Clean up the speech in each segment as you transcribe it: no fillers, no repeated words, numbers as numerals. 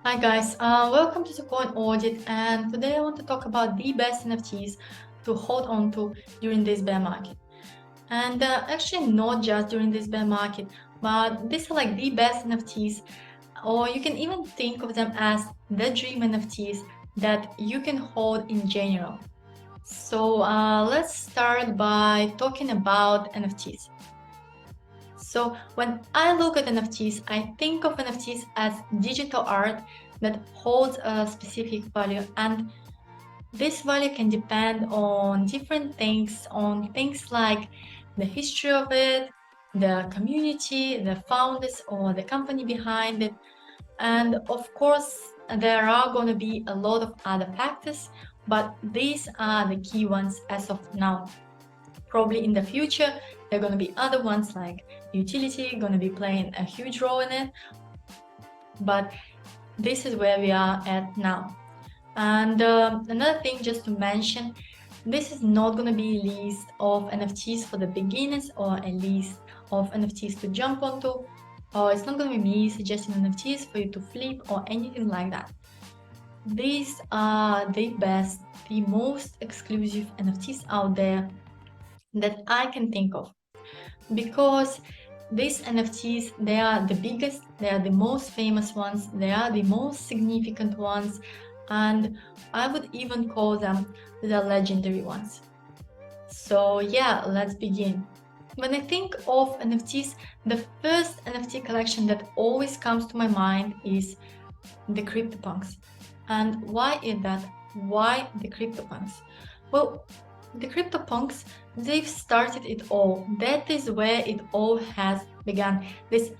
Hi guys, welcome to the Coin Audit, and today I want to talk about the best NFTs to hold on to during this bear market. And actually not just during this bear market, but these are like the best NFTs, or you can even think of them as the dream NFTs that you can hold in general. So let's start by talking about NFTs. So when I look at NFTs, I think of NFTs as digital art that holds a specific value, and this value can depend on different things, on things like the history of it, the community, the founders or the company behind it, and of course there are going to be a lot of other factors, but these are the key ones as of now. Probably in the future there are going to be other ones like utility going to be playing a huge role in it, but this is where we are at now. And another thing just to mention, this is not going to be a list of NFTs for the beginners or a list of NFTs to jump onto, or it's not going to be me suggesting NFTs for you to flip or anything like that. These are the best, the most exclusive NFTs out there that I can think of, because these NFTs, they are the biggest, they are the most famous ones, they are the most significant ones, and I would even call them the legendary ones. So yeah, let's begin. When I think of NFTs, the first NFT collection that always comes to my mind is the CryptoPunks. And why is that? Why the CryptoPunks? Well, the CryptoPunks, they've started it all. That is where it all has begun. This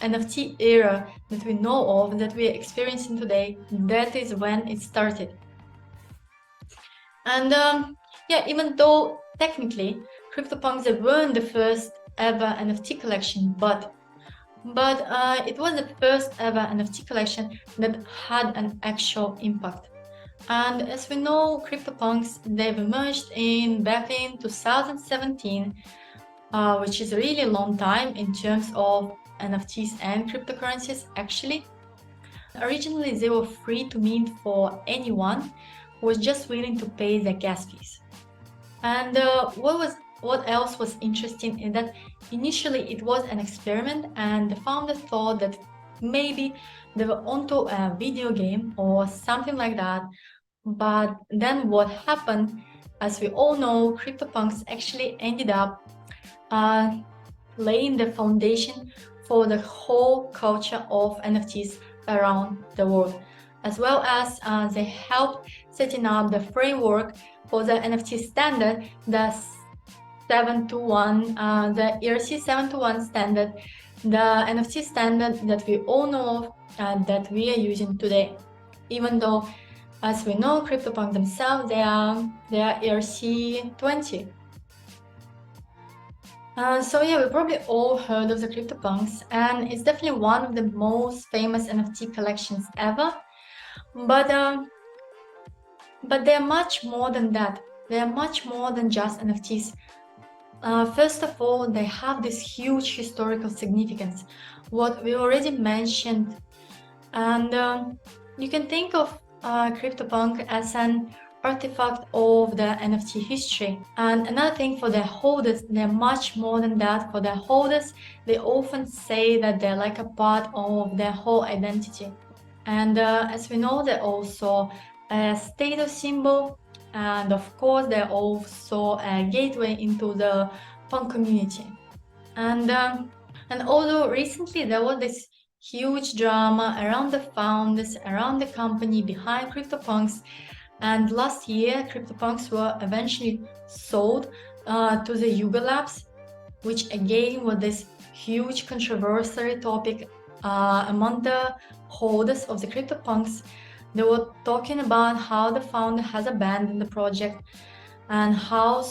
NFT era that we know of, that we are experiencing today, that is when it started. And yeah, even though technically CryptoPunks, they weren't the first ever NFT collection, but it was the first ever NFT collection that had an actual impact. And as we know, CryptoPunks, they've emerged back in 2017, which is a really long time in terms of NFTs and cryptocurrencies actually. Originally, they were free to mint for anyone who was just willing to pay their gas fees. And what else was interesting is that initially it was an experiment, and the founder thought that maybe they were onto a video game or something like that. But then what happened, as we all know, CryptoPunks actually ended up laying the foundation for the whole culture of NFTs around the world, as well as they helped setting up the framework for the NFT standard, the 721, the ERC 721 standard, the NFT standard that we all know of, that we are using today. Even though, as we know, CryptoPunk themselves, they are ERC 20. So yeah, we probably all heard of the CryptoPunks, and it's definitely one of the most famous NFT collections ever. But they're much more than that. They're much more than just NFTs. First of all, they have this huge historical significance, what we already mentioned, and you can think of CryptoPunk as an artifact of the NFT history. And another thing, for their holders, they're much more than that. For their holders, they often say that they're like a part of their whole identity. And as we know, they're also a status symbol, and of course they're also a gateway into the punk community. And although recently there was this huge drama around the founders, around the company behind CryptoPunks, and last year CryptoPunks were eventually sold to the YUGA Labs, which again was this huge controversial topic among the holders of the CryptoPunks. They were talking about how the founder has abandoned the project, and how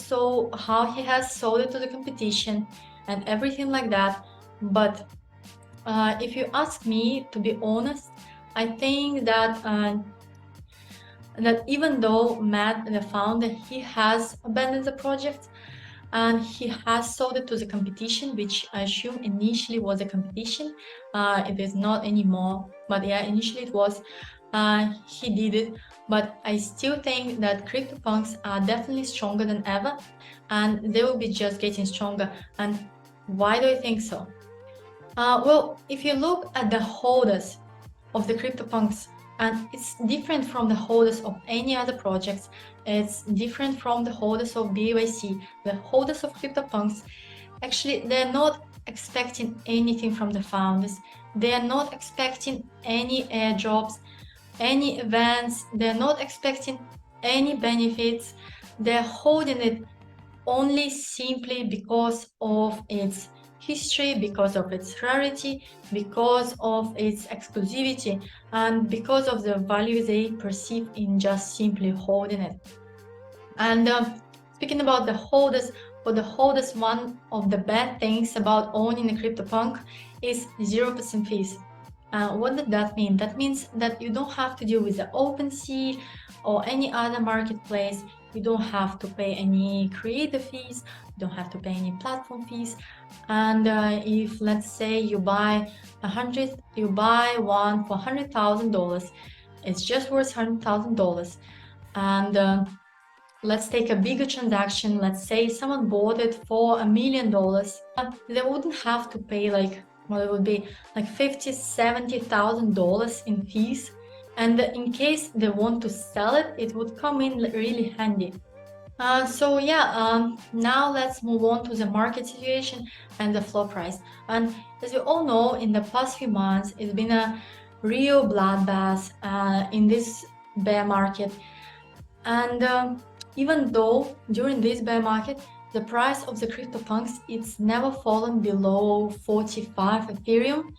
he has sold it to the competition and everything like that. But if you ask me, to be honest, I think that even though Matt, the founder, he has abandoned the project, and he has sold it to the competition, which I assume initially was a competition. It is not anymore, but yeah, initially it was. He did it, but I still think that CryptoPunks are definitely stronger than ever, and they will be just getting stronger. And why do I think so? Well, if you look at the holders of the CryptoPunks, and it's different from the holders of any other projects, it's different from the holders of BAYC. The holders of CryptoPunks, actually, they're not expecting anything from the founders. They are not expecting any airdrops, any events. They're not expecting any benefits. They're holding it only simply because of its history, because of its rarity, because of its exclusivity, and because of the value they perceive in just simply holding it. And speaking about the holders, for the holders, one of the bad things about owning a CryptoPunk is 0% fees. What does that mean? That means that you don't have to deal with the OpenSea or any other marketplace. You don't have to pay any creator fees. You don't have to pay any platform fees. And if, let's say, you buy one for $100,000, it's just worth $100,000. And let's take a bigger transaction. Let's say someone bought it for $1 million. They wouldn't have to pay like, well, it would be like $50,000-$70,000 in fees. And in case they want to sell it, it would come in really handy. So yeah, now let's move on to the market situation and the floor price. And as you all know, in the past few months, it's been a real bloodbath in this bear market. And even though during this bear market, the price of the CryptoPunks, it's never fallen below 45 Ethereum.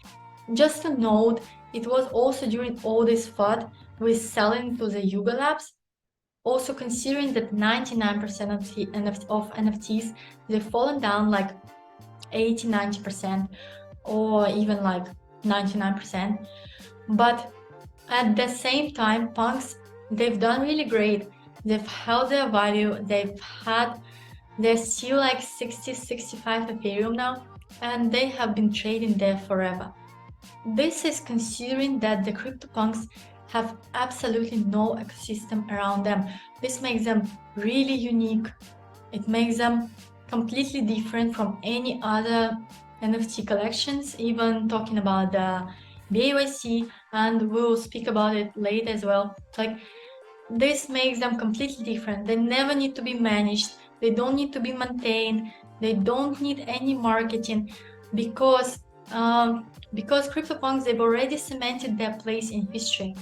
Just to note, it was also during all this FUD with selling to the YUGA Labs. Also considering that 99% of NFTs, they've fallen down like 80-90% or even like 99%. But at the same time, punks, they've done really great. They've held their value. They're still like 60-65 Ethereum now, and they have been trading there forever. This is considering that the CryptoPunks have absolutely no ecosystem around them. This makes them really unique. It makes them completely different from any other NFT collections, even talking about the BAYC, and we'll speak about it later as well. Like, this makes them completely different. They never need to be managed. They don't need to be maintained. They don't need any marketing because CryptoPunks, they've already cemented their place in history.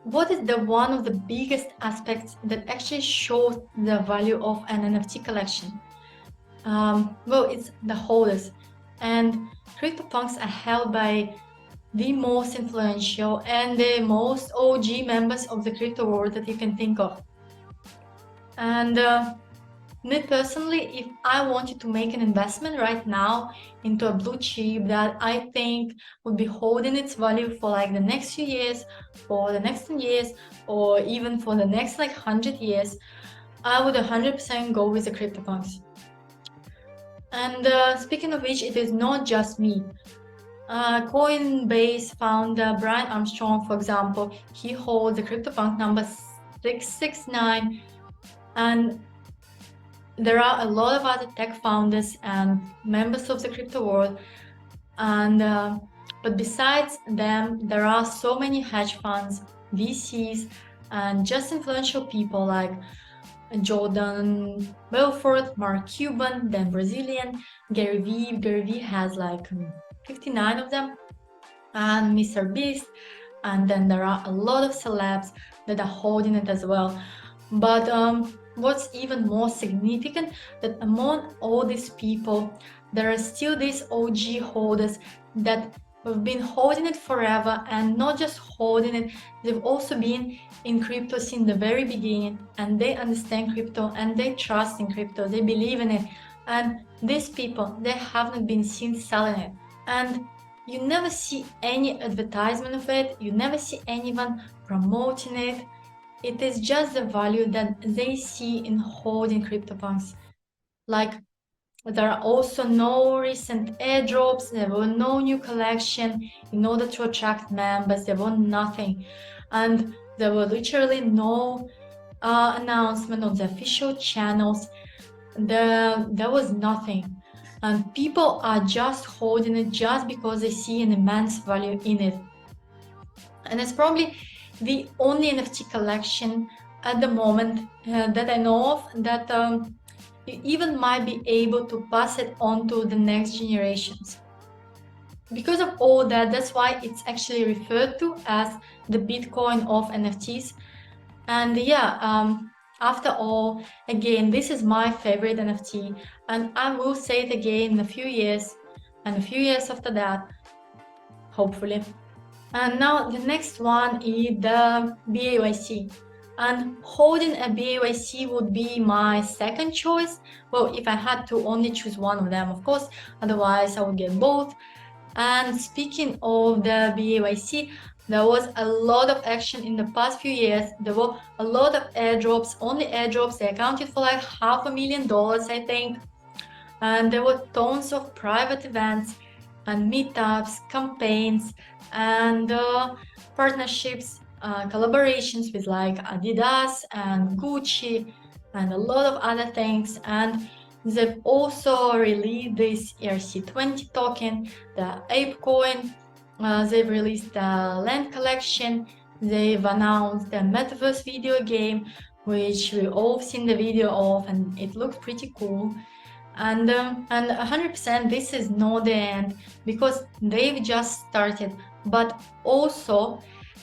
What is the one of the biggest aspects that actually shows the value of an NFT collection? Well, it's the holders. And CryptoPunks are held by the most influential and the most OG members of the crypto world that you can think of. And me personally, if I wanted to make an investment right now into a blue chip that I think would be holding its value for like the next few years, for the next 10 years, or even for the next like 100 years, I would 100% go with the CryptoPunks. And speaking of which, it is not just me. Coinbase founder Brian Armstrong, for example, he holds the CryptoPunk number 669, and there are a lot of other tech founders and members of the crypto world, and but besides them, there are so many hedge funds, VCs, and just influential people like Jordan Belfort, Mark Cuban, then Brazilian, Gary Vee. Gary Vee has like 59 of them, and Mr. Beast, and then there are a lot of celebs that are holding it as well. But what's even more significant, that among all these people, there are still these OG holders that have been holding it forever, and not just holding it, they've also been in crypto since the very beginning, and they understand crypto and they trust in crypto, they believe in it. And these people, they haven't been seen selling it. And you never see any advertisement of it, you never see anyone promoting it. It is just the value that they see in holding CryptoPunks. Like, there are also no recent airdrops, there were no new collection in order to attract members, there were nothing. And there were literally no announcement on the official channels. There was nothing. And people are just holding it just because they see an immense value in it. And it's probably the only NFT collection at the moment that I know of that you even might be able to pass it on to the next generations. Because of all that, that's why it's actually referred to as the Bitcoin of NFTs. And yeah, after all, again, this is my favorite NFT, and I will say it again in a few years, and a few years after that, hopefully. And now the next one is the BAYC. And holding a BAYC would be my second choice. Well, if I had to only choose one of them, of course, otherwise I would get both. And speaking of the BAYC, there was a lot of action in the past few years. There were a lot of airdrops, only airdrops. They accounted for like $500,000, I think. And there were tons of private events and meetups, campaigns, and partnerships, collaborations with like Adidas and Gucci and a lot of other things. And they've also released this ERC20 token, the Ape coin. They've released the Land collection. They've announced the Metaverse video game, which we all seen the video of, and it looks pretty cool. And 100% this is not the end, because they've just started. But also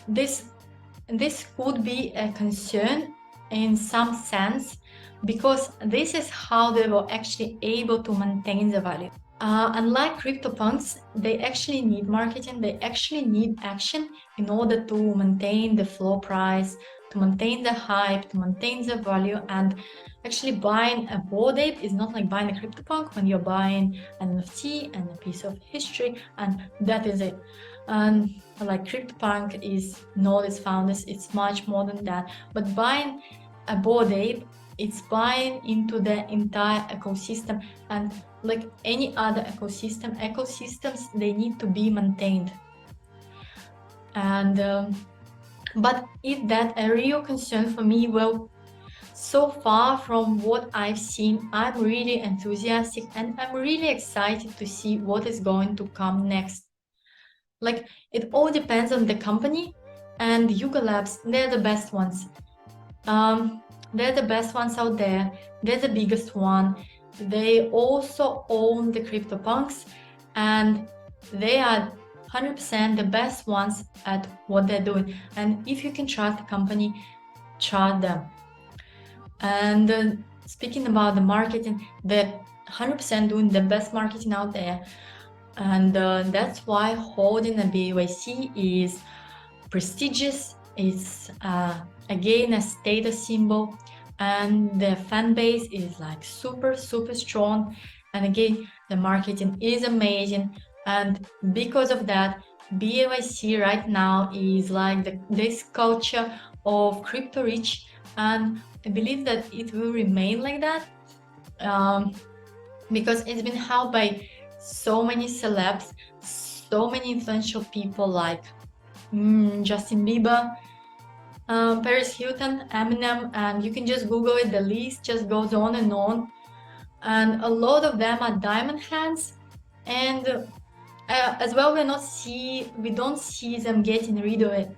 this could be a concern in some sense, because this is how they were actually able to maintain the value. Unlike CryptoPunks, they actually need marketing, they actually need action in order to maintain the floor price, to maintain the hype, to maintain the value. And actually buying a Bored Ape is not like buying a CryptoPunk, when you're buying an NFT and a piece of history, and that is it. And like CryptoPunk is not its founders, it's much more than that. But buying a Bored Ape, it's buying into the entire ecosystem. And like any other ecosystems, they need to be maintained. And but is that a real concern for me? Well, so far from what I've seen, I'm really enthusiastic and I'm really excited to see what is going to come next. Like, it all depends on the company, and YUGA Labs, they're the best ones. They're the best ones out there. They're the biggest one. They also own the CryptoPunks, and they are 100% the best ones at what they're doing. And if you can trust a company, trust them. And speaking about the marketing, they're 100% doing the best marketing out there. And that's why holding a BAYC is prestigious. It's again a status symbol, and the fan base is like super strong. And again, the marketing is amazing, and because of that, BAYC right now is like this culture of crypto rich, and I believe that it will remain like that, because it's been held by so many celebs, so many influential people like Justin Bieber, Paris Hilton, Eminem, and you can just Google it, the list just goes on. And a lot of them are diamond hands, and as well we don't see them getting rid of it.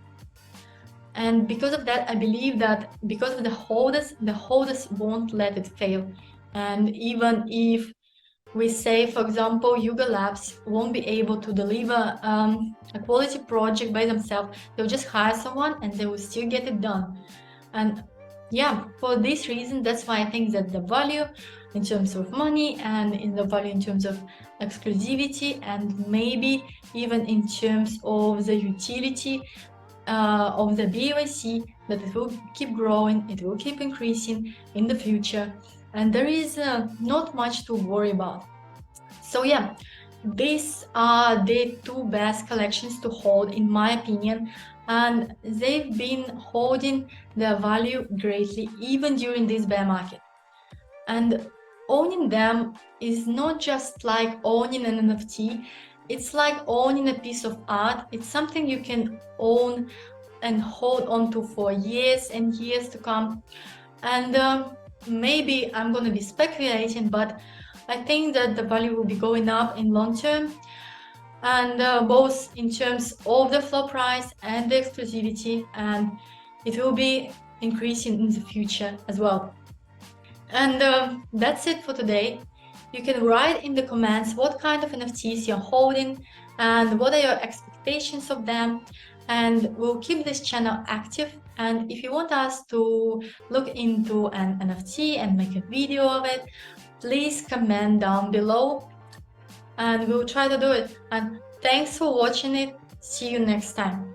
And because of that, I believe that because of the holders won't let it fail. And even if we say, for example, YUGA Labs won't be able to deliver a quality project by themselves, they'll just hire someone and they will still get it done. And yeah, for this reason, that's why I think that the value in terms of money, and in the value in terms of exclusivity, and maybe even in terms of the utility of the BAYC, that it will keep growing, it will keep increasing in the future, and there is not much to worry about. So yeah, these are the two best collections to hold in my opinion, and they've been holding their value greatly even during this bear market. And owning them is not just like owning an NFT, it's like owning a piece of art. It's something you can own and hold on to for years and years to come. And maybe I'm going to be speculating, but I think that the value will be going up in long term, and both in terms of the floor price and the exclusivity, and it will be increasing in the future as well. And that's it for today. You can write in the comments what kind of NFTs you're holding and what are your expectations of them. And we'll keep this channel active. And if you want us to look into an NFT and make a video of it, please comment down below and we'll try to do it. And thanks for watching it. See you next time.